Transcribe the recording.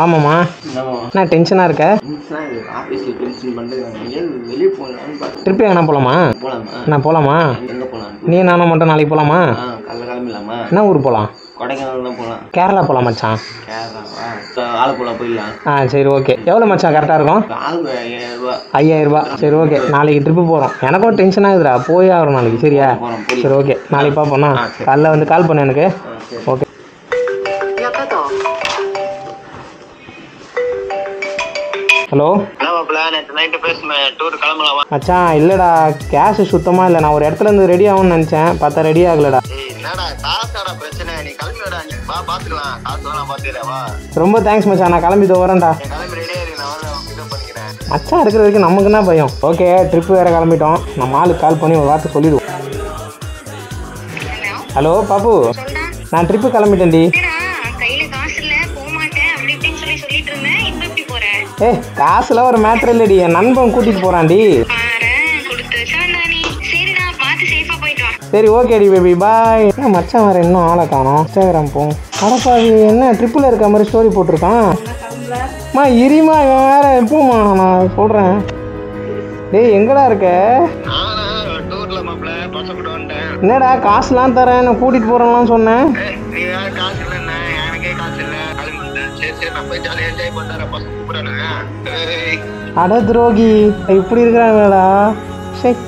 ஆமாம்மா. என்ன டென்ஷனாக இருக்க? ட்ரிப்பு எங்கன்னா போகலாமா? நான் போகலாமா? நீ நானும் மட்டும் நாளைக்கு போகலாமா? என்ன ஊர் போகலாம்? கேரளா போகலாம் மச்சான். சரி ஓகே. எவ்வளோ மச்சான் கரெக்டாக இருக்கும்? 5000 ரூபா. சரி ஓகே, நாளைக்கு ட்ரிப்பு போகிறோம். எனக்கும் டென்ஷன் ஆகுதுடா, போய் ஆகிறோம் நாளைக்கு. சரியா? சரி ஓகே, நாளைக்கு பார்ப்போண்ணா. காலைல வந்து கால் பண்ணு எனக்கு. ஓகே. ஹலோ மச்சான், இல்லைடா கேஷ் சுத்தமாக இல்லை. நான் ஒரு இடத்துல இருந்து ரெடி ஆகும்னு நினச்சேன், பார்த்தா ரெடி ஆகலடா. ரொம்ப தேங்க்ஸ் மச்சான், நான் கிளம்பி வரேன்டா. மச்சான் இருக்கிற வரைக்கும் நமக்கு என்ன பயம். ஓகே, ட்ரிப்பு வேறு கிளம்பிட்டோம். நம்ம ஆளுக்கு கால் பண்ணி ஒரு வார்த்தை சொல்லிடுவோம். ஹலோ பாப்பு, நான் ட்ரிப்பு கிளம்பிட்டேன்டி. காசுல ஒரு மேட்ரு இல்லடி, என் நண்பன் கூட்டிட்டு போறான்டி. சரி ஓகேடி பேபி, பாய். மச்சான் வேற இன்னும் ஆளை காணோம். இன்ஸ்டாகிராம் போகும். அடப்பாவி, என்ன ட்ரிப்பில் இருக்க மாதிரி ஸ்டோரி போட்டிருக்கான். மா இரிமா, இவன் வேற எப்போமா நான் சொல்கிறேன். டேய் எங்கடா இருக்க? என்னடா காசுலாம் தரேன், நான் கூட்டிகிட்டு போகிறேன்லாம் சொன்னேன். அட துரோகி, இப்படி இருக்கிறாங்களா? சரி.